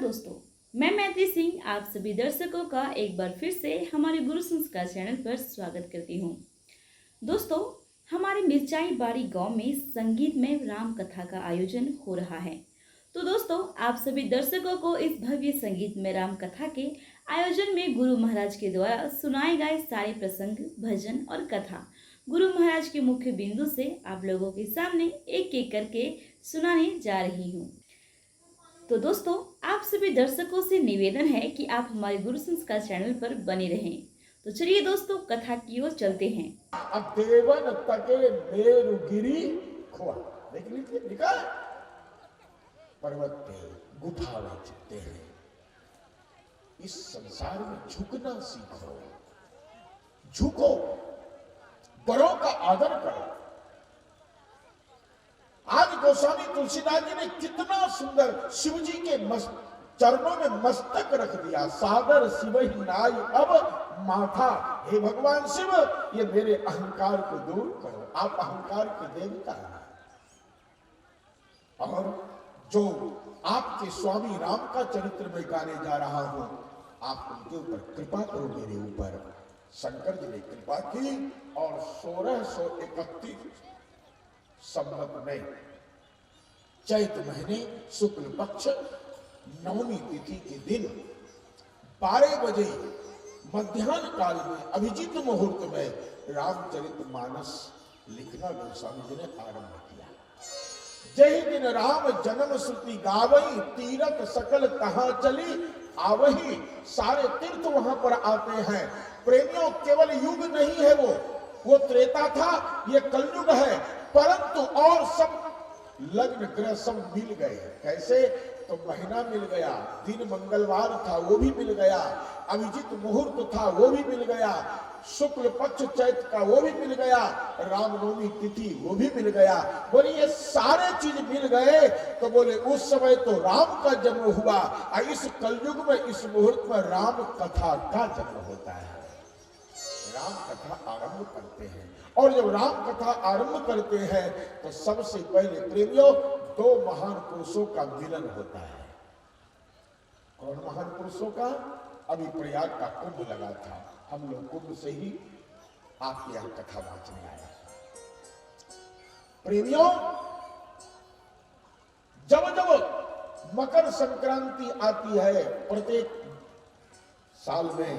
दोस्तों, मैं मैत्री सिंह आप सभी दर्शकों का एक बार फिर से हमारे गुरु संस्कार चैनल पर स्वागत करती हूँ। दोस्तों, हमारे मिर्चाई बाड़ी गांव में संगीतमय राम कथा का आयोजन हो रहा है। तो दोस्तों, आप सभी दर्शकों को इस भव्य संगीतमय राम कथा के आयोजन में गुरु महाराज के द्वारा सुनाए गए सारे प्रसंग, भजन और कथा गुरु महाराज के मुख्य बिंदु से आप लोगों के सामने एक एक करके सुनाने जा रही हूँ। तो दोस्तों, आप सभी दर्शकों से निवेदन है कि आप हमारे गुरु संस्कार चैनल पर बने रहें। तो चलिए दोस्तों, कथा की ओर चलते हैं। अब देवन तके मेरुगिरी खोआ देख लीजिए, लिखा है पर्वत पे गुफा में छिपते हैं। इस संसार में झुकना सीखो, झुको, बड़ों का आदर करो। आज गोस्वामी तुलसीदास जी ने कितना सुंदर शिव जी के चरणों में मस्तक रख दिया। सादर शिव ही नाई अब माथा, हे भगवान शिव, ये मेरे अहंकार को दूर करो। आप अहंकार के देवता हैं और जो आपके स्वामी राम का चरित्र में गाने जा रहा हूं, आप उनके ऊपर कृपा करो, मेरे ऊपर। शंकर जी ने कृपा की और 1631 संवत में चैत महीने शुक्ल पक्ष नवमी तिथि के दिन 12 बजे मध्याह्न काल में अभिजीत मुहूर्त में रामचरितमानस लिखना गोस्वामी जी ने आरंभ किया। जय दिन राम जन्म श्रुति गावई, तीरथ सकल कहां चली आवही। सारे तीर्थ वहां पर आते हैं। प्रेमियों, केवल युग नहीं है वो त्रेता था, ये कलयुग है। परंतु और सब लग्न ग्रह सब मिल गए। कैसे? तो महीना मिल गया, दिन मंगलवार था वो भी मिल गया, अभिजीत मुहूर्त था वो भी मिल गया, शुक्ल पक्ष चैत का वो भी मिल गया, रामनवमी तिथि वो भी मिल गया। बोले ये सारे चीज मिल गए। तो बोले उस समय तो राम का जन्म हुआ और इस कलयुग में इस मुहूर्त में राम कथा का जन्म होता है। राम कथा आरंभ करते हैं और जब राम कथा आरंभ करते हैं तो सबसे पहले प्रेमियों, दो महान पुरुषों का मिलन होता है। और महान पुरुषों का अभी प्रयाग का कुंभ लगा था, हम लोग कुंभ से ही आपके यहां कथा वाचने आए। प्रेमियों, जब जब मकर संक्रांति आती है प्रत्येक साल में,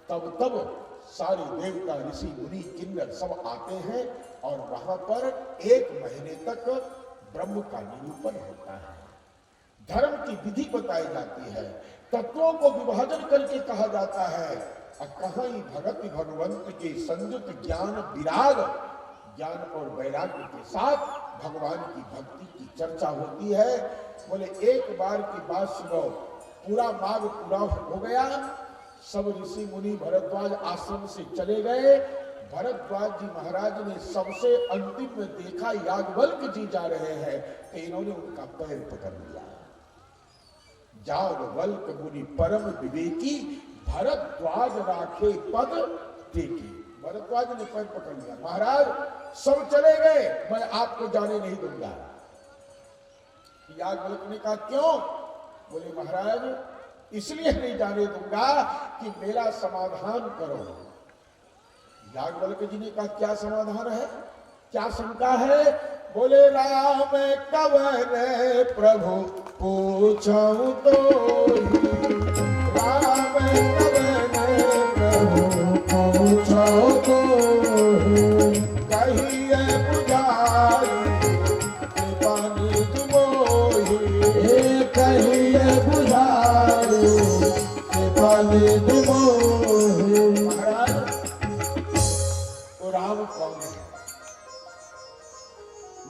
तब तब सारे देवता ऋषि मुनि किन्नर सब आते हैं और वहां पर एक महीने तक ब्रह्म का निरूपण होता है। धर्म की विधि बताई जाती है, तत्वों को विभाजन करके कहा जाता है। कहां ही भगति भगवंत के संयुक्त ज्ञान विराग, ज्ञान और वैराग्य के साथ भगवान की भक्ति की चर्चा होती है। बोले एक बार की बात सुनो, पूरा माघ पूरा हो गया, सब ऋषि मुनि भरद्वाज आश्रम से चले गए। भरद्वाज जी महाराज ने सबसे अंतिम में देखा याज्ञवल्क्य जी जा रहे हैं, तो इन्होंने उनका पैर पकड़ लिया। याज्ञवल्क्य मुनि परम विवेकी, भरद्वाज राखे पद टेकी। भरद्वाज ने पैर पकड़ लिया, महाराज सब चले गए, मैं आपको जाने नहीं दूंगा। याज्ञवल्क्य ने कहा क्यों? बोले महाराज इसलिए नहीं जाने दूंगा कि मेरा समाधान करो। याज्ञवल्क्य जी ने कहा क्या समाधान है, क्या शंका है? बोले राम कवन प्रभु पूछूं तो, राम कवन प्रभु पूछूं तो, कहिए बुझाई पानी मोही, कहिए बुझाई पानी मोही। महाराज तो राम कौन है?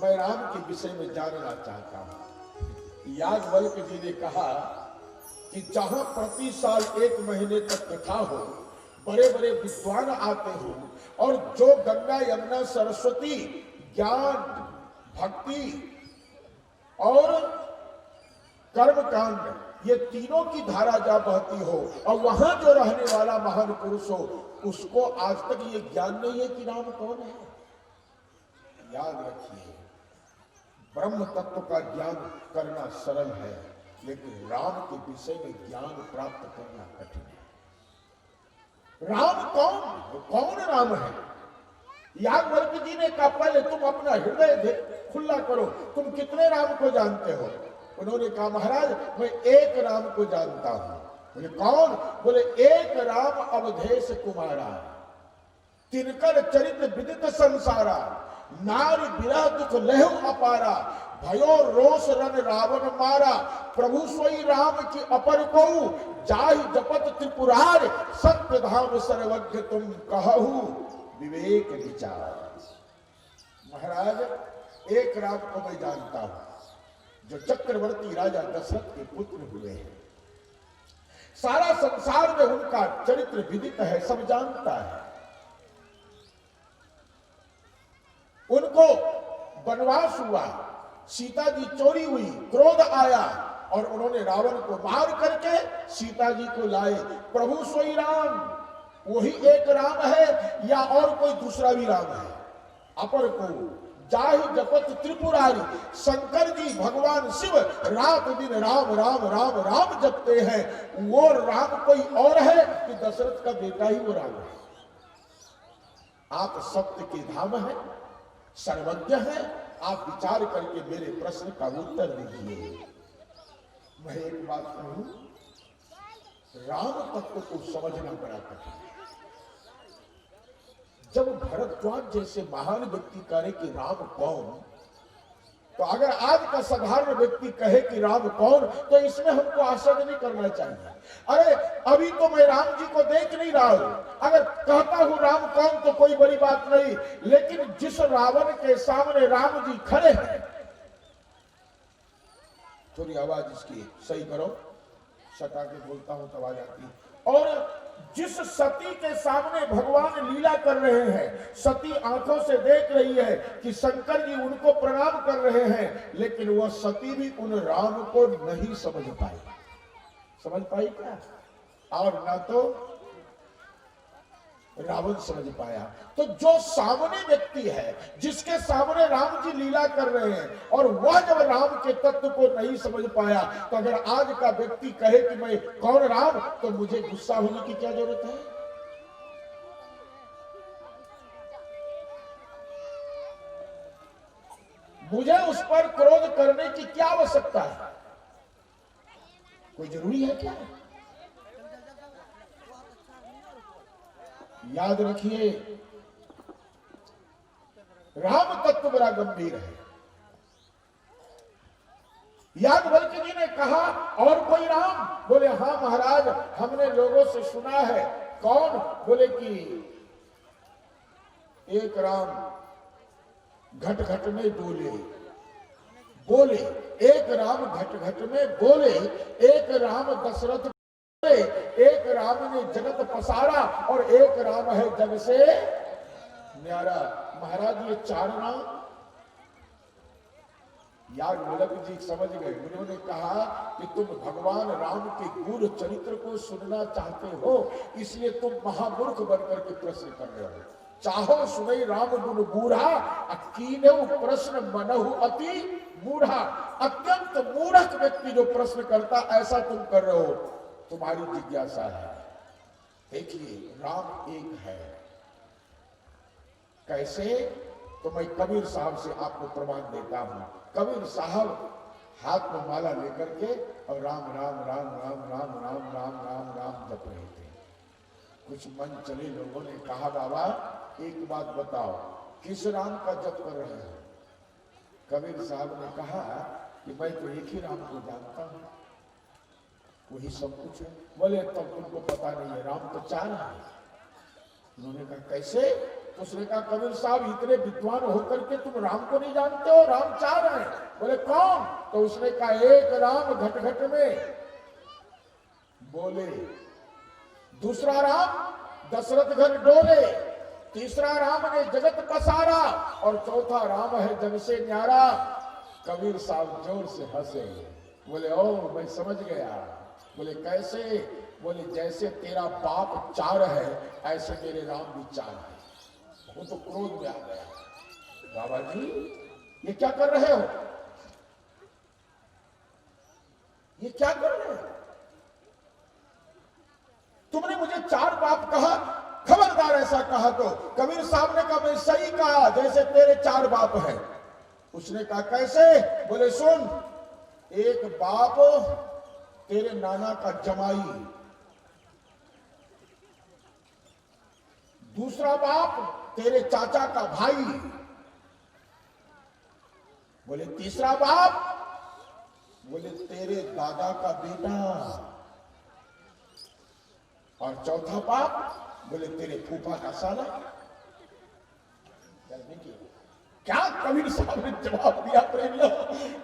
मैं राम के विषय में जानना चाहता हूं। याज्ञवल्क्य जी ने कहा कि जहां प्रति साल एक महीने तक कथा हो, बड़े बड़े विद्वान आते हो और जो गंगा यमुना सरस्वती ज्ञान भक्ति और कर्मकांड ये तीनों की धारा जा बहती हो और वहां जो रहने वाला महान पुरुष हो, उसको आज तक ये ज्ञान नहीं है कि राम कौन है। याद रखिए, ब्रह्म तत्व का ज्ञान करना सरल है लेकिन राम के विषय में ज्ञान प्राप्त करना कठिन है। राम कौन? वो कौन राम है? याज्ञवल्क्य जी ने कहा पहले तुम अपना हृदय खुला करो, तुम कितने राम को जानते हो? उन्होंने कहा महाराज मैं एक राम को जानता हूं। बोले कौन? बोले एक राम अवधेश कुमारा, तिनकर चरित्र विदित संसारा, नारी विरह दुख लेहु अपारा, भयो रोष रन रावण मारा, प्रभु सोई राम की अपर को, जाहि जपत त्रिपुरार, सत्य धाम सर्वज्ञ तुम कहु विवेक विचार। महाराज एक राम को मैं जानता हूं जो चक्रवर्ती राजा दशरथ के पुत्र हुए हैं। सारा संसार में उनका चरित्र विदित है, सब जानता है। उनको वनवास हुआ, सीता जी चोरी हुई, क्रोध आया और उन्होंने रावण को मार करके सीता जी को लाए। प्रभु सोई राम, वही एक राम है या और कोई दूसरा भी राम है? अपर को जाहि जपत त्रिपुरारी, शंकर जी भगवान शिव रात दिन राम राम राम राम जपते हैं। वो राम कोई और है कि दशरथ का बेटा ही वो राम है? आप सत्य के धाम है, सर्वज्ञ है, आप विचार करके मेरे प्रश्न का उत्तर दीजिए। मैं एक बात कहूं, राम तत्व को समझना बड़ा कठिन है। जब भरद्वाज जैसे महान व्यक्ति कहे कि राम कौन, तो अगर आज का साधारण व्यक्ति कहे कि राम कौन, तो इसमें हमको आश्चर्य नहीं करना चाहिए। अरे अभी तो मैं राम जी को देख नहीं रहा हूं, अगर कहता हूं राम कौन तो कोई बड़ी बात नहीं, लेकिन जिस रावण के सामने राम जी खड़े हैं, थोड़ी आवाज इसकी सही करो, सटा के बोलता हूं तब आ जाती है। और जिस सती के सामने भगवान लीला कर रहे हैं, सती आंखों से देख रही है कि शंकर जी उनको प्रणाम कर रहे हैं, लेकिन वह सती भी उन राम को नहीं समझ पाई। समझ पाई क्या? और ना तो रावण समझ पाया। तो जो सामने व्यक्ति है, जिसके सामने राम जी लीला कर रहे हैं, और वह जब राम के तत्व को नहीं समझ पाया, तो अगर आज का व्यक्ति कहे कि मैं कौन राम, तो मुझे गुस्सा होने की क्या जरूरत है? मुझे उस पर क्रोध करने की क्या आवश्यकता है? कोई जरूरी है क्या? याद रखिए, राम तत्व बड़ा गंभीर है। याज्ञवल्क्य जी ने कहा और कोई राम? बोले हाँ महाराज, हमने लोगों से सुना है। कौन? बोले कि एक राम घट घट में बोले, बोले एक राम घट घट में बोले, एक राम दशरथ, एक राम ने जगत पसारा और एक राम है जग से न्यारा। महाराज ये चार नाम याज्ञवल्क्य जी समझ गए। उन्होंने कहा कि तुम भगवान राम के गूढ़ चरित्र को सुनना चाहते हो, इसलिए तुम महामूर्ख बनकर के प्रश्न कर रहे हो। चाहो सुनई राम गुण बूढ़ा, कीनहु प्रश्न मनहु अति मूढ़ा। अत्यंत मूर्ख व्यक्ति जो प्रश्न करता, ऐसा तुम कर रहे हो, तुम्हारी जिज्ञासा है। देखिए राम एक है। कैसे? तो मैं कबीर साहब से आपको प्रमाण देता हूं। कबीर साहब हाथ में माला लेकर के और राम राम राम राम राम राम राम राम राम जप रहे थे। कुछ मन चले लोगों ने कहा बाबा एक बात बताओ, किस राम का जप कर रहे हैं? कबीर साहब ने कहा कि मैं तो एक ही राम को जानता हूं, वही सब कुछ है। बोले तब तुमको पता नहीं है, राम तो चार है। उन्होंने कहा कैसे? तो उसने कहा कबीर साहब इतने विद्वान होकर के तुम राम को नहीं जानते हो, राम चार है। बोले कौन? तो उसने कहा एक राम घट घट में बोले, दूसरा राम दशरथ घर डोले, तीसरा राम ने जगत पसारा और चौथा राम है जग से न्यारा। कबीर साहब जोर से हंसे, बोले ओ मैं समझ गया। बोले कैसे? बोले जैसे तेरा बाप चार है, ऐसे मेरे राम भी चार है। वो तो क्रोध में आ गया, बाबा जी ये क्या कर रहे हो? ये क्या कर रहे हैं? तुमने मुझे 4 बाप कहा, खबरदार ऐसा कहा तो। कबीर साहब ने कहा, मैं सही कहा, जैसे तेरे 4 बाप हैं। उसने कहा कैसे? बोले सुन, एक बाप तेरे नाना का जमाई, दूसरा बाप तेरे चाचा का भाई, बोले तीसरा बाप, बोले तेरे दादा का बेटा, और चौथा बाप बोले तेरे फूफा का साला। क्या कबीर साहब ने जवाब दिया प्रेमियों?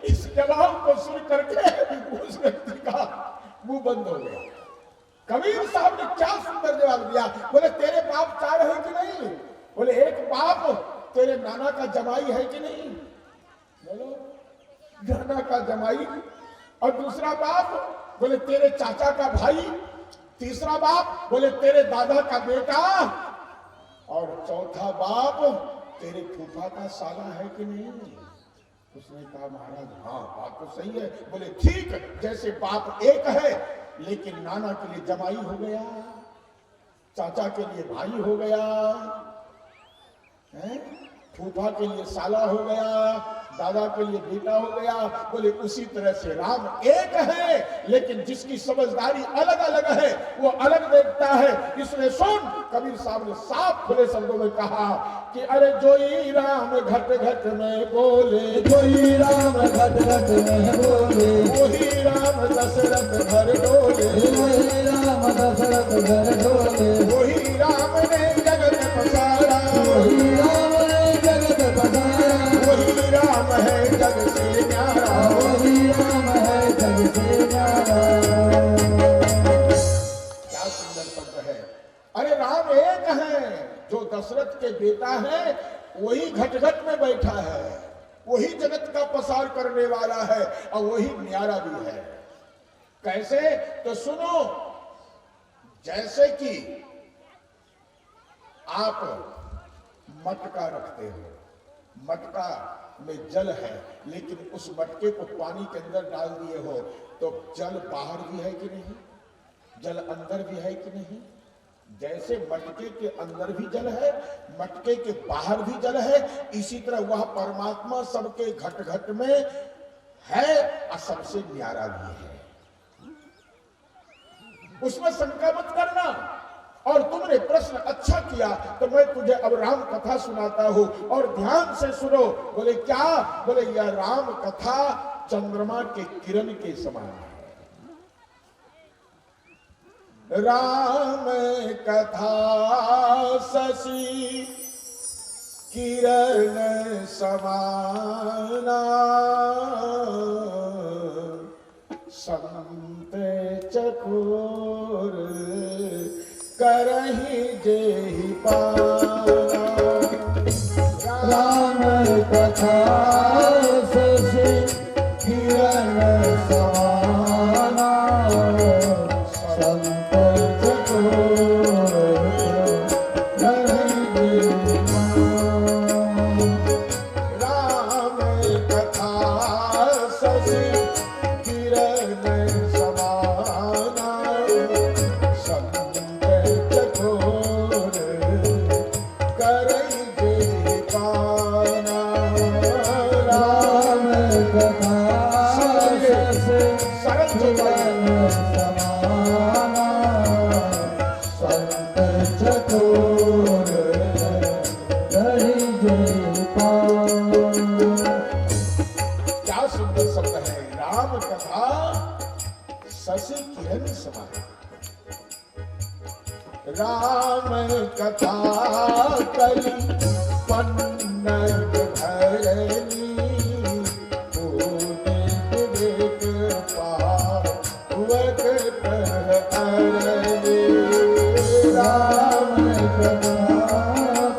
इस जवाब को सुन करके उस व्यक्ति का मुंह बंद हो गया। कबीर साहब ने क्या सुंदर जवाब दिया। बोले तेरे बाप 4 है कि नहीं? बोले एक बाप तेरे नाना का जमाई है कि नहीं? बोलो नाना का जमाई। और दूसरा बाप बोले तेरे चाचा का भाई, तीसरा बाप बोले तेरे दादा का बेटा, और चौथा बाप तेरे फूफा का साला है कि नहीं? उसने कहा महाराज हाँ बात तो सही है। बोले ठीक, जैसे बाप एक है लेकिन नाना के लिए जमाई हो गया, चाचा के लिए भाई हो गया, फूफा के लिए साला हो गया, दादा के लिए बेटा हो गया। बोले उसी तरह से राम एक है लेकिन जिसकी समझदारी अलग अलग है वो अलग देखता है। इसलिए सुन, कबीर साहब ने साफ खुले शब्दों में कहा कि अरे जोई राम घट घट में बोले, जोई राम घट घट में बोले, वही राम दशरथ घर डोले, वही राम दशरथ घर डोले, वही राम ने जगत पसारा, वही राम ने जगत पसारा, वही राम है जग से न्यारा, वही राम है जग से न्यारा। क्या सुंदर शब्द है। अरे राम एक है, जो दशरथ के बेटा है वही घट घट में बैठा है, वही जगत का पसार करने वाला है और वही न्यारा भी है। कैसे? तो सुनो, जैसे कि आप मटका रखते हो, मटका में जल है लेकिन उस मटके को पानी के अंदर डाल दिए हो तो जल बाहर भी है कि नहीं, जल अंदर भी है कि नहीं? जैसे मटके के अंदर भी जल है, मटके के बाहर भी जल है, इसी तरह वह परमात्मा सबके घट घट में है और सबसे न्यारा भी है। उसमें शंका मत करना। और तुमने प्रश्न अच्छा किया तो मैं तुझे अब राम कथा सुनाता हूं और ध्यान से सुनो। बोले क्या? बोले यह राम कथा चंद्रमा के किरण के समान है। राम कथा शशि किरण समाना, संत चकोर करहि जेहि पाना। राम कथा शशि किरण समाना, संत चकोर करहि जेहि पाना। राम कथा शशि किरण समाना, संत चकोर करहि जेहि पाना। राम कथा शशि सरल किरण समाना, संत चकोर करहि जेहि पाना। क्या सुंदर शब्द है। राम कथा शशि किरण समान। राम कथा कली पन्नग धरनी, विवेक पावक अरणी। राम कथा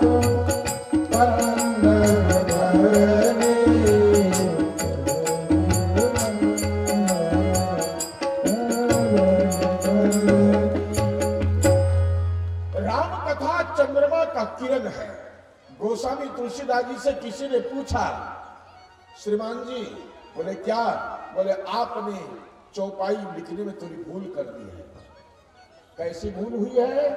को पन्नग धरनी, राम कथा चंद्रमा का किरण है। गोस्वामी तुलसीदास जी से किसी ने पूछा, श्रीमान जी, बोले क्या? बोले आपने चौपाई लिखने में थोड़ी भूल कर दी है। कैसी भूल हुई है?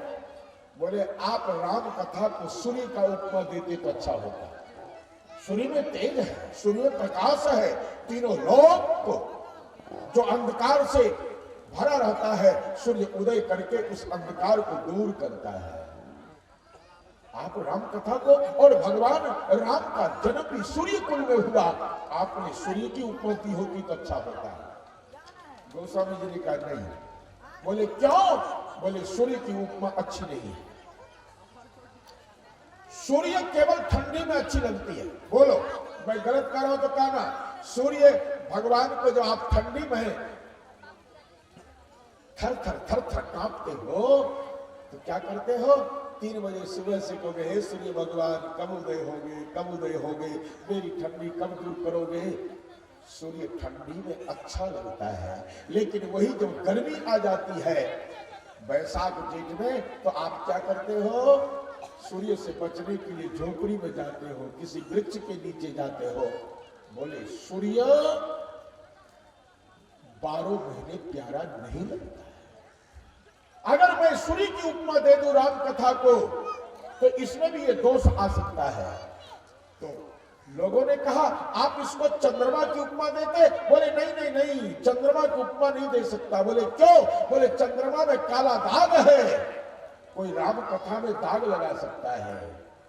बोले आप राम कथा को सूर्य का उपमा देते तो अच्छा होता। सूर्य में तेज है, सूर्य में प्रकाश है, तीनों लोक को जो अंधकार से भरा रहता है, सूर्य उदय करके उस अंधकार को दूर करता है। आप राम कथा को, और भगवान राम का जन्म भी सूर्य कुल में हुआ, आपने सूर्य की उपमा दी होती तो अच्छा होता। गोस्वामी जी ने कहा नहीं। बोले क्यों? बोले सूर्य की उपमा अच्छी नहीं है। सूर्य केवल ठंडी में अच्छी लगती है। बोलो मैं गलत कर रहा हूं तो कहना। सूर्य भगवान को जब आप ठंडी में थर थर कांपते हो तो क्या करते हो? 3 बजे सुबह से कहोगे हे सूर्य भगवान कब उदय होगे, कब उदय होगे, मेरी ठंडी कब दूर करोगे। सूर्य ठंडी में अच्छा लगता है, लेकिन वही जब गर्मी आ जाती है बैसाख जेठ में, तो आप क्या करते हो? सूर्य से बचने के लिए झोपड़ी में जाते हो, किसी वृक्ष के नीचे जाते हो। बोले सूर्य 12 महीने प्यारा नहीं लगता है। अगर मैं सूर्य की उपमा दे दूं राम कथा को तो इसमें भी ये दोष आ सकता है। तो लोगों ने कहा आप इसको चंद्रमा की उपमा देते। बोले नहीं, चंद्रमा की उपमा नहीं दे सकता। बोले क्यों? बोले चंद्रमा में काला दाग है, कोई राम कथा में दाग लगा सकता है।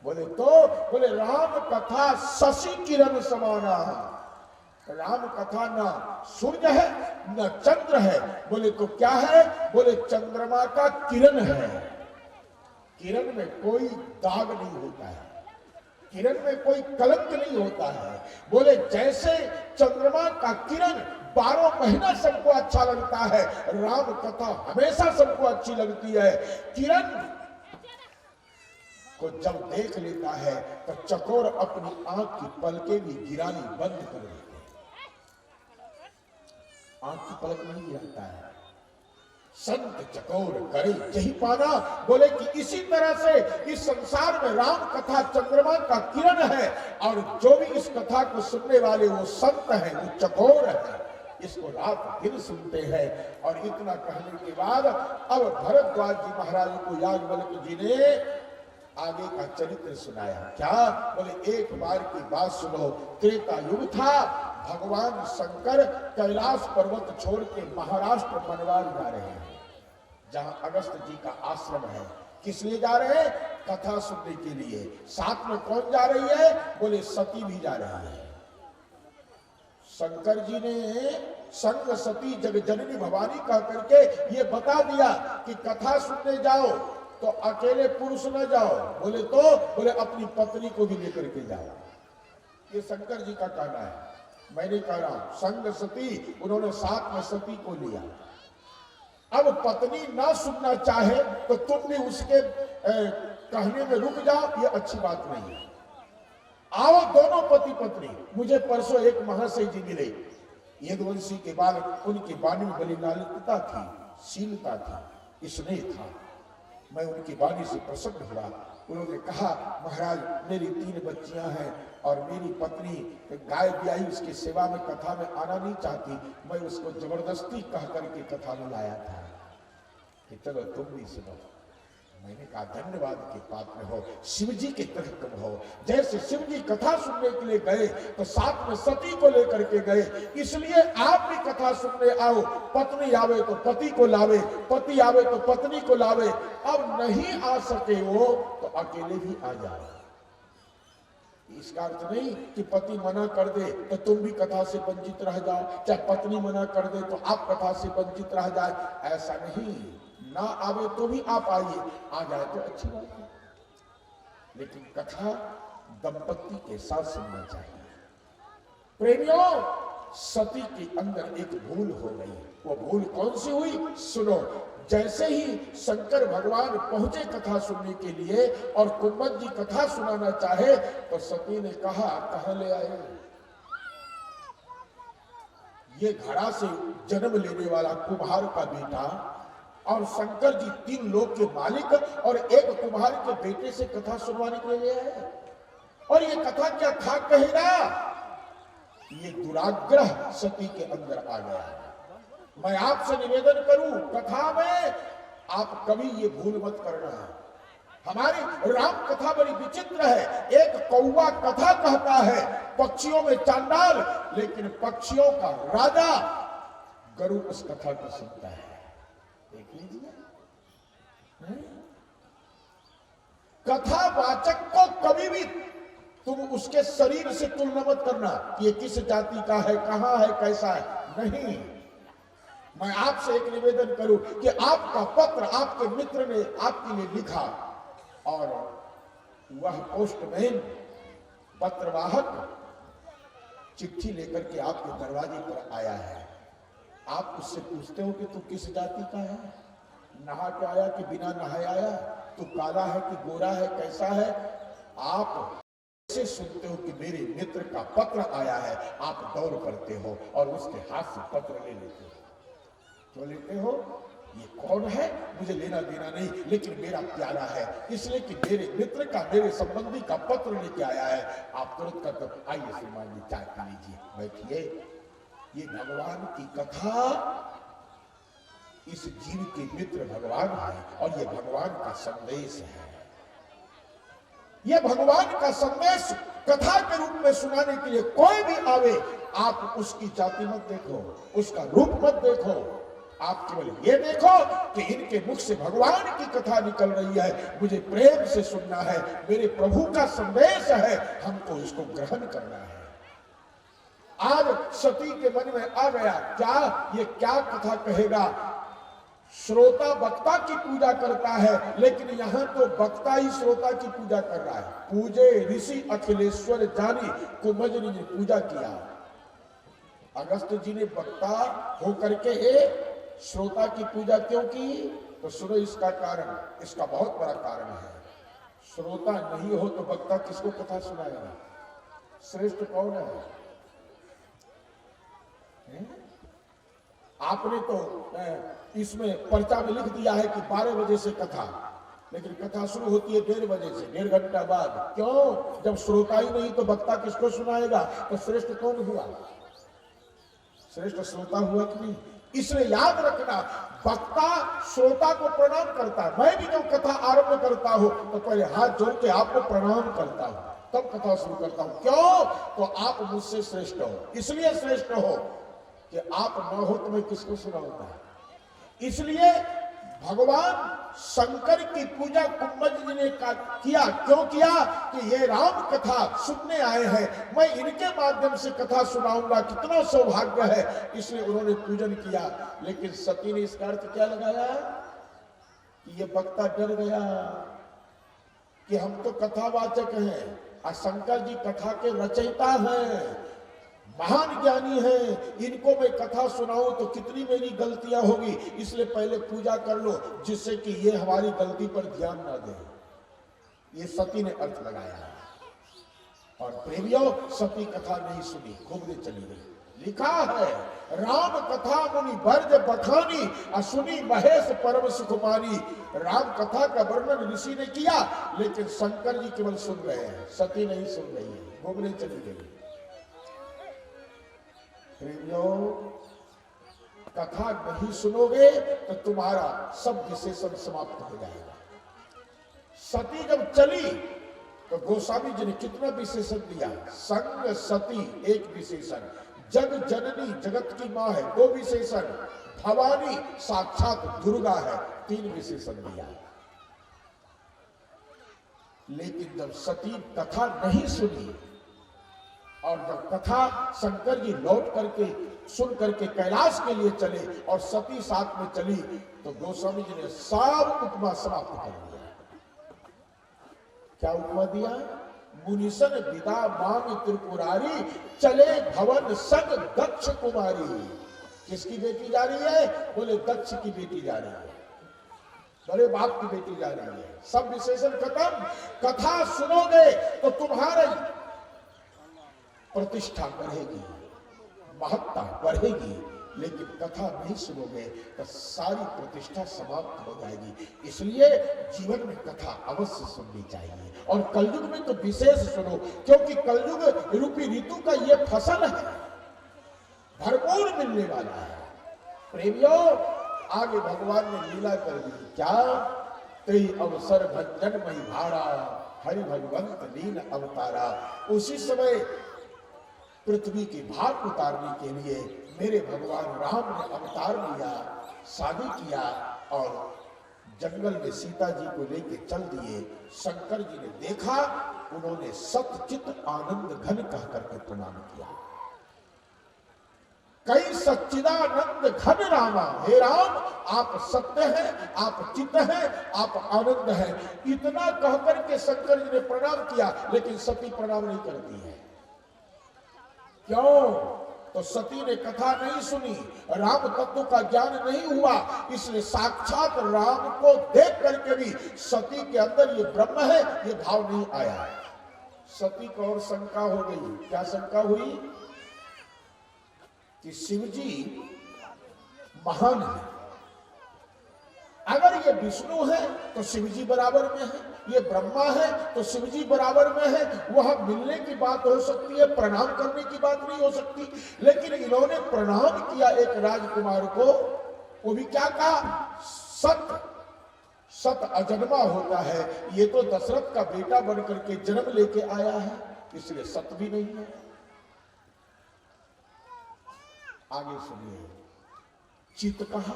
बोले तो? बोले राम कथा शशि किरण समाना। राम कथा ना सूर्य है न चंद्र है। बोले तो क्या है? बोले चंद्रमा का किरण है। किरण में कोई दाग नहीं होता है, किरण में कोई कलंक नहीं होता है। बोले जैसे चंद्रमा का किरण 12 महीना सबको अच्छा लगता है, राम कथा हमेशा सबको अच्छी लगती है। किरण को जब देख लेता है तो चकोर अपनी आंख की पलकें भी गिरानी बंद कर देते हैं। आंख की पलक नहीं गिराता है। संत चकोर करे यही पाना। बोले कि इसी तरह से इस संसार में राम कथा चंद्रमा का किरण है, और जो भी इस कथा को सुनने वाले वो संत हैं, वो चकोर है, इसको रात दिन सुनते हैं। और इतना कहने के बाद अब भरद्वाज जी महाराज को याज्ञवल्क्य जी ने आगे का चरित्र सुनाया। क्या? बोले एक बार की बात सुनो। त्रेता युग था, भगवान शंकर कैलाश पर्वत छोड़ के महाराष्ट्र बनवाल जा रहे हैं, जहां अगस्त जी का आश्रम है। किस लिए जा रहे हैं? कथा सुनने के लिए। साथ में कौन जा रही है? बोले सती भी जा रही है। शंकर जी ने संग सती जग जननी भवानी कह करके ये बता दिया कि कथा सुनने जाओ तो अकेले पुरुष न जाओ। बोले तो? बोले अपनी पत्नी को भी लेकर के जाओ। ये शंकर जी का कहना है, मैं नहीं कह रहा हूं। संग सती, उन्होंने साथ में सती को लिया। अब पत्नी ना सुनना चाहे तो तुम भी उसके कहने में रुक जाओ, ये अच्छी बात नहीं है। आओ दोनों पति पत्नी। मुझे परसों एक महाशय जी मिले, यदुवंशी के बाद उनकी वाणी में बड़ी लालित्यता थी, शीलता थी, स्नेह था। मैं उनकी वाणी से प्रसन्न हुआ। उन्होंने कहा महाराज मेरी 3 बच्चियां हैं और मेरी पत्नी गाय ब्याई, उसकी सेवा में कथा में आना नहीं चाहती। मैं उसको जबरदस्ती कह करके कथा में लाया था कि चलो तुम भी सुनो। मैंने कहा धन्यवाद के पात्र हो, शिव जी के तरह तुम हो। जैसे शिव जी कथा सुनने के लिए गए तो साथ में सती को लेकर के गए, इसलिए आप भी कथा सुनने आओ। पत्नी आवे तो पति को लावे, पति आवे तो पत्नी को लावे। अब नहीं आ सके वो तो अकेले भी आ जाओ। इसका अर्थ नहीं कि पति मना कर दे तो तुम भी कथा से वंचित रह जाओ, चाहे पत्नी मना कर दे तो आप कथा से वंचित रह जाए। ऐसा नहीं, ना आवे तो भी आप आइए, आ जाए तो अच्छी बात है। लेकिन कथा दंपति के साथ सुनना चाहिए। प्रेमियों, सती के अंदर एक भूल हो गई। वो भूल कौन सी हुई? सुनो। जैसे ही शंकर भगवान पहुंचे कथा सुनने के लिए और कुंभज जी कथा सुनाना चाहे तो सती ने कहा कहां ले आए? ये घड़ा से जन्म लेने वाला कुम्हार का बेटा और शंकर जी 3 लोक के मालिक और एक कुम्हार के बेटे से कथा सुनवाने के लिए आए। और ये कथा क्या था कहेगा? ये दुराग्रह सती के अंदर आ गया। मैं आपसे निवेदन करूं, कथा में आप कभी ये भूल मत करना है। हमारी राम कथा बड़ी विचित्र है। एक कौवा कथा कहता है, पक्षियों में चांडाल, लेकिन पक्षियों का राजा गरुड़ उस कथा को सुनता है। देख लीजिए, कथावाचक को कभी भी तुम उसके शरीर से तुलना मत करना कि ये किस जाति का है, कहां है, कैसा है। नहीं, मैं आपसे एक निवेदन करूं कि आपका पत्र आपके मित्र ने आपके लिए लिखा और वह पोस्टमैन, पत्रवाहक चिट्ठी लेकर के आपके दरवाजे पर आया है। आप उससे पूछते हो कि तू किस जाति का है, नहा के आया कि बिना नहाए आया, तू काला है कि गोरा है, कैसा है। आप ऐसे सुनते हो कि मेरे मित्र का पत्र आया है, आप दौड़ पड़ते हो और उसके हाथ से पत्र ले लेते हो। क्यों लेते हो? ये कौन है मुझे लेना देना नहीं, लेकिन मेरा प्यारा है, इसलिए कि मेरे मित्र का, मेरे संबंधी का पत्र लेके आया है। आप तुरंत कहते हो, आइए श्रीमान जी चाय पी लीजिए, बैठिए। ये भगवान की कथा, इस जीव के मित्र भगवान है और ये भगवान का संदेश है। ये भगवान का संदेश कथा के रूप में सुनाने के लिए कोई भी आवे, आप उसकी जाति मत देखो, उसका रूप मत देखो, आप केवल ये देखो कि इनके मुख से भगवान की कथा निकल रही है, मुझे प्रेम से सुनना है, मेरे प्रभु का संदेश है, हमको इसको ग्रहण करना है। आज सती के मन में आ गया, क्या ये क्या कथा कहेगा। श्रोता वक्ता की पूजा करता है, लेकिन यहाँ तो वक्ता ही श्रोता की पूजा कर रहा है। पूजे ऋषि अखिलेश्वर जानी, कुंभजनी ने पूजा किया। अगस्त जी ने वक्ता होकर के श्रोता की पूजा क्यों की? तो सुनो इसका कारण, इसका बहुत बड़ा कारण है। श्रोता नहीं हो तो वक्ता किसको कथा सुनाएगा? श्रेष्ठ कौन है? आपने तो इसमें पर्चा में लिख दिया है कि 12 बजे से कथा, लेकिन कथा शुरू होती है 1:30 बजे से, 1.5 घंटा बाद। क्यों? जब श्रोता ही नहीं तो वक्ता किसको सुनाएगा? तो श्रेष्ठ कौन हुआ? श्रेष्ठ श्रोता हुआ कि नहीं? इसलिए याद रखना, वक्ता श्रोता को प्रणाम करता है। मैं भी जब कथा आरंभ करता हूं तो पहले हाथ जोड़ के आपको प्रणाम करता हूं, तब कथा शुरू करता हूं। क्यों? तो आप मुझसे श्रेष्ठ हो, इसलिए श्रेष्ठ हो कि आप न हो तो मैं किसको सुनाऊंगा। इसलिए भगवान शंकर की पूजा कुंभज जी ने किया। क्यों किया? कि ये राम कथा सुनने आए हैं, मैं इनके माध्यम से कथा सुनाऊंगा, कितना सौभाग्य है, इसलिए उन्होंने पूजन किया। लेकिन सती ने इसका अर्थ क्या लगाया कि ये वक्ता डर गया कि हम तो कथावाचक हैं और शंकर जी कथा के रचयिता हैं, महान ज्ञानी हैं, इनको मैं कथा सुनाऊं तो कितनी मेरी गलतियां होगी, इसलिए पहले पूजा कर लो जिससे कि ये हमारी गलती पर ध्यान ना दे। ये सती ने अर्थ लगाया। और प्रेमियों, सती कथा नहीं सुनी, घूमने चली गई। लिखा है, राम कथा मुनि वर्ज बखानी, असुनी महेश परम सुखमानी। राम कथा का वर्णन ऋषि ने किया, लेकिन शंकर जी केवल सुन रहे हैं, सती नहीं सुन रही है, घूमने चली गई। प्रेमियों, कथा नहीं सुनोगे तो तुम्हारा सब विशेषण समाप्त हो जाएगा। सती जब चली तो गोस्वामी जी ने कितना विशेषण दिया? संग सती एक विशेषण, जग जननी जगत की मां है 2 विशेषण, भवानी साक्षात दुर्गा है 3 विशेषण दिया। लेकिन जब सती कथा नहीं सुनी और जब कथा शंकर जी लौट करके सुन करके कैलाश के लिए चले और सती साथ में चली, तो गोस्वामी जी ने सब उपमा समाप्त कर दिया। क्या उपमा दिया? मुनिसन विदा मांग त्रिपुरारी, चले भवन संग दक्ष कुमारी। किसकी बेटी जा रही है? बोले दक्ष की बेटी जा रही है, बड़े बाप की बेटी जा रही है। सब विशेषण खत्म। कथा सुनोगे तो तुम्हारे प्रतिष्ठा बढ़ेगी, महत्ता बढ़ेगी, लेकिन कथा नहीं सुनोगे तो सारी प्रतिष्ठा समाप्त हो जाएगी। इसलिए जीवन में कथा अवश्य सुननी चाहिए, और कलयुग में तो विशेष सुनो, क्योंकि कलयुग रूपी ऋतु का ये फसल है, भरपूर मिलने वाला है। प्रेमियों, आगे भगवान ने लीला कर दी। क्या? तेई अवसर भंजन मही भाड़ा, हरि भगवंत लीन अवतारा। उसी समय पृथ्वी की भार उतारने के लिए मेरे भगवान राम ने अवतार लिया, शादी किया और जंगल में सीता जी को लेके चल दिए। शंकर जी ने देखा, उन्होंने सतचित आनंद घन कह करके प्रणाम किया। कई सच्चिदानंद घन रामा, हे राम आप सत्य हैं, आप चित हैं, आप आनंद हैं। इतना कहकर के शंकर जी ने प्रणाम किया, लेकिन सती प्रणाम नहीं करती है। क्यों? तो सती ने कथा नहीं सुनी, राम तत्व का ज्ञान नहीं हुआ, इसलिए साक्षात राम को देख करके भी सती के अंदर ये ब्रह्म है ये भाव नहीं आया। सती को और शंका हो गई। क्या शंका हुई? कि शिव जी महान है, अगर ये विष्णु है तो शिव जी बराबर में है, ये ब्रह्मा है तो शिव जी बराबर में है। वह मिलने की बात हो सकती है, प्रणाम करने की बात नहीं हो सकती। लेकिन इन्होंने प्रणाम किया एक राजकुमार को, वो भी क्या कहा? सत अजन्मा होता है, ये तो दशरथ का बेटा बनकर के जन्म लेके आया है, इसलिए सत भी नहीं है। आगे सुनिए, चित कहा?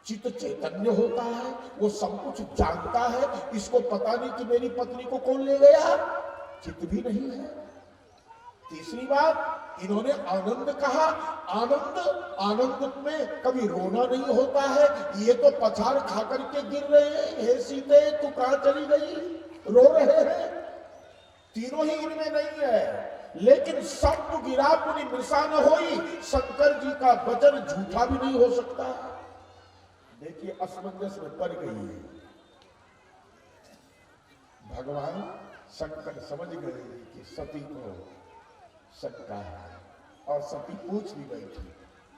चित चैतन्य होता है, वो सब कुछ जानता है, इसको पता नहीं कि मेरी पत्नी को कौन ले गया, चित भी नहीं है। तीसरी बात, इन्होंने आनंद कहा। आनंद में कभी रोना नहीं होता है, ये तो पछाड़ खा करके गिर रहे हैं, हे सीते तू कहां चली गई, रो रहे हैं। तीनों ही इनमें नहीं है। लेकिन सब गिरा पुनि मृषा न होई, शंकर जी का वचन झूठा भी नहीं हो सकता। देखिए असमंजस में पड़ गई है। भगवान शंकर समझ गए कि सती को शंका है, और सती पूछ भी गई थी,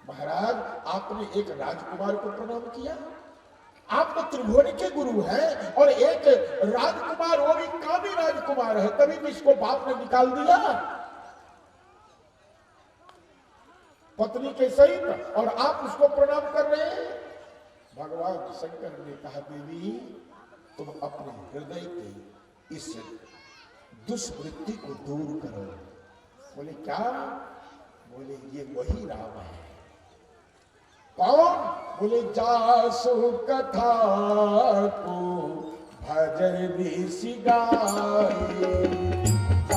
महाराज आपने एक राजकुमार को प्रणाम किया, आप तो त्रिभुवन के गुरु हैं, और एक राजकुमार, वो भी कामी राजकुमार है, तभी तो इसको बाप ने निकाल दिया पत्नी के सहित, और आप उसको प्रणाम कर रहे हैं। भगवान शंकर ने कहा, देवी तुम अपने हृदय के इस दुष्वृत्ति को दूर करो। बोले क्या? बोले ये वही राम है। कौन? बोले जासु कथा को भजनी सिगाई,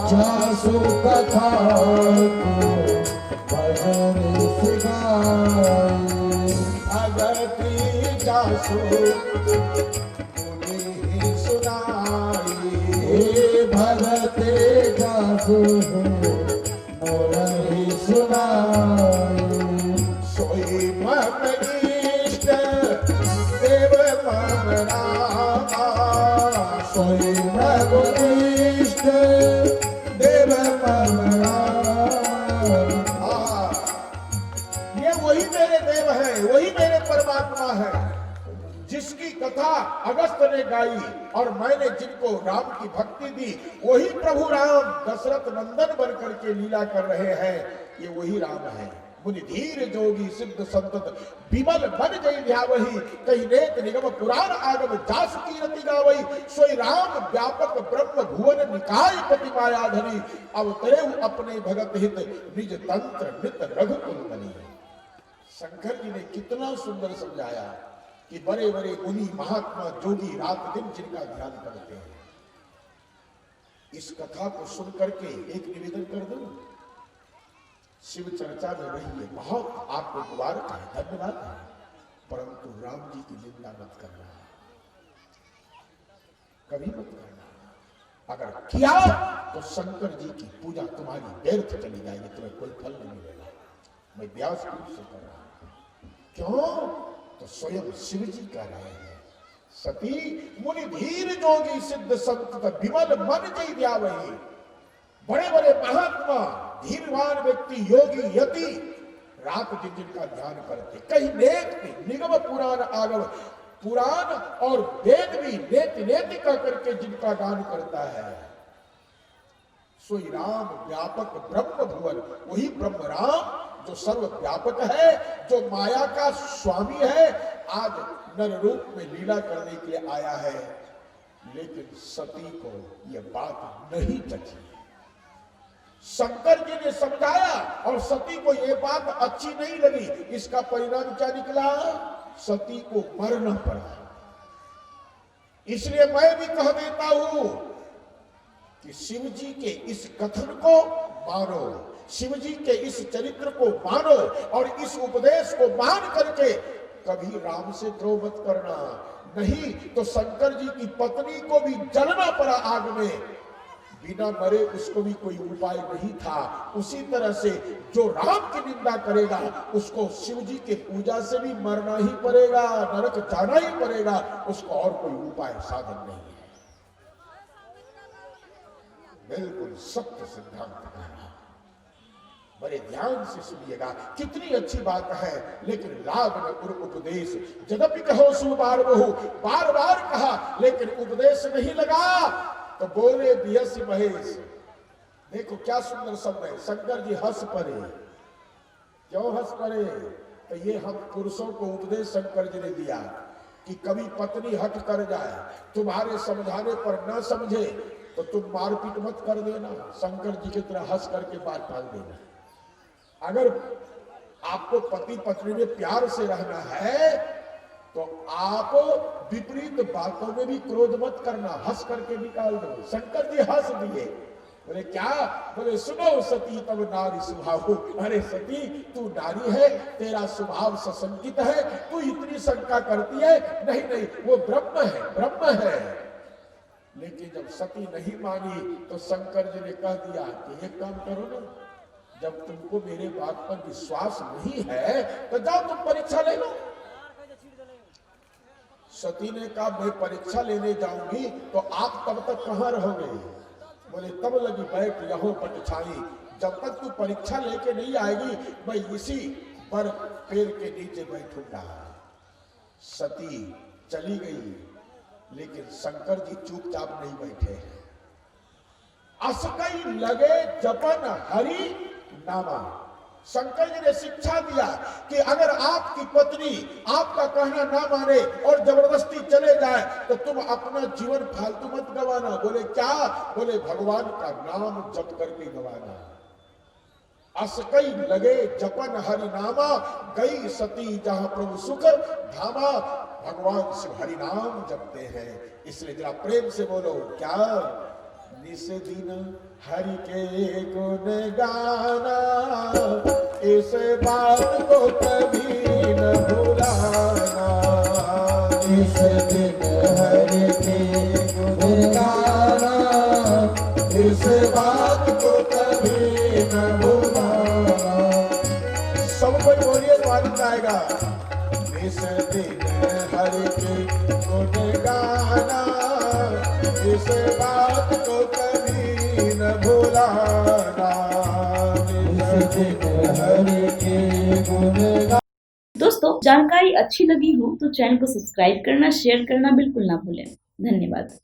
जासु कथा को भजनी सिगाई, अगति जासु उन्हें सुनाई, भगते जासु मोरहि सुनाई, सोई मम इष्ट देव मम रामा, सोई मम इष्ट देव मम रामा। ये वही मेरे देव है, वही मेरे परमात्मा है, जिसकी कथा अगस्त ने गाई और मैंने जिनको राम की भक्ति दी, वही प्रभु राम दशरथ नंदन बनकर के लीला कर रहे हैं। ये वही राम है। मुनि धीर जोगी सिद्ध संतत विमल बन जई ध्यावही, कही नेक निगम पुराण आगम जास कीरति गावई, सोई राम व्यापक ब्रह्म भुवन निकाय पति मायाधरी, अवतरे अपने भगत हित निज तंत्र नित रघुकुल बनी। शंकर जी ने कितना सुंदर समझाया कि बड़े बड़े मुनि महात्मा जोगी रात दिन जिनका ध्यान करते हैं। इस कथा को सुन करके एक निवेदन कर दूं, शिव चर्चा में रहिए, बहुत आपको मुबारक है, धन्यवाद है, परंतु राम जी की निंदा मत करना, कभी मत करना। अगर किया तो शंकर जी की पूजा तुम्हारी व्यर्थ चली जाएगी, तुम्हें कोई फल नहीं मिलेगा। मैं व्यास रूप से कर रहा हूं। क्यों? तो स्वयं शिव जी कह रहे हैं, सती मुनि धीर जोगी सिद्ध संत विमल मन जई ध्यावही। बड़े बड़े महात्मा धीरवान व्यक्ति योगी यति रात दिन जिनका ध्यान करते, कहीं नेक निगम पुराण आगम, पुराण और वेद भी नेति नेति कह करके जिनका गान करता है, सोई राम व्यापक ब्रह्म भुवन, वही ब्रह्म राम जो सर्वव्यापक है, जो माया का स्वामी है, आज नर रूप में लीला करने के लिए आया है। लेकिन सती को यह बात नहीं जची। शंकर जी ने समझाया और सती को यह बात अच्छी नहीं लगी। इसका परिणाम क्या निकला? सती को मरना पड़ा। इसलिए मैं भी कह देता हूं कि शिव जी के इस कथन को मानो, शिव जी के इस चरित्र को मानो और इस उपदेश को मान करके कभी राम से द्रोह मत करना। नहीं तो शंकर जी की पत्नी को भी जलना पड़ा आग में, बिना मरे उसको भी कोई उपाय नहीं था। उसी तरह से जो राम की निंदा करेगा उसको शिव जी के पूजा से भी मरना ही पड़ेगा, नरक जाना ही पड़ेगा, उसको और कोई उपाय साधन नहीं है। बिल्कुल सत्य सिद्धांत है। बड़े ध्यान से सुनिएगा, कितनी अच्छी बात है। लेकिन लाभ न गुरु उपदेश, यद्यपि कहो सु बार बहु, बार बार कहा लेकिन उपदेश नहीं लगा। तो बोले बियस महेश। देखो क्या सुंदर शब्द है। शंकर जी हंस पड़े। क्यों हंस पड़े? तो ये हम पुरुषों को उपदेश शंकर जी ने दिया कि कभी पत्नी हट कर जाए, तुम्हारे समझाने पर न समझे तो तुम मारपीट मत कर देना, शंकर जी की तरह हंस करके बात टाल देना। अगर आपको पति पत्नी में प्यार से रहना है तो आप विपरीत बातों में भी क्रोध मत करना, हंस करके निकाल दो। शंकर जी हंस दिए। बोले क्या? बोले सुनो सती तब नारी स्वभाव। अरे सती तू नारी है, तेरा स्वभाव सशंकित है, तू इतनी शंका करती है। नहीं नहीं, वो ब्रह्म है, ब्रह्म है। लेकिन जब सती नहीं मानी तो शंकर जी ने कह दिया कि एक काम करो ना, जब तुमको मेरे बात पर विश्वास नहीं है तो जाओ तुम परीक्षा ले लो। सती ने कहा मैं परीक्षा लेने जाऊंगी तो आप तब तक कहां रहोगे? बोले तब लगी बैठ यहो पटछाई, जब तक तू परीक्षा लेके नहीं आएगी मैं इसी पर पेड़ के नीचे बैठूंगा। सती चली गई लेकिन शंकर जी चुपचाप नहीं बैठे। असकई लगे जपन हरि नामा। शंकर जी ने शिक्षा दिया कि अगर आपकी पत्नी आपका कहना ना माने और जबरदस्ती चले जाए तो तुम अपना जीवन फालतू मत गवाना। बोले क्या? बोले भगवान का नाम जप करके गवाना। असकई लगे जपन हरि नामा, गई सती जहां प्रभु सुख धामा। भगवान शिव हरि नाम जपते हैं, इसलिए जरा प्रेम से बोलो क्या? निस दिन हरि के गुण गाना, इस बात को कभी न भुलाना। इस दिन हरि के गुण गाना, इस बात को कभी न भुलाना। सब कोई बोलिए तो आनंद आएगा। इस दिन हरि के गुण गाना, इस बात को कभी न भुलाना। इस दिन हरि के गुण गाना। दोस्तों, जानकारी अच्छी लगी हो तो चैनल को सब्सक्राइब करना, शेयर करना बिल्कुल ना भूलें। धन्यवाद।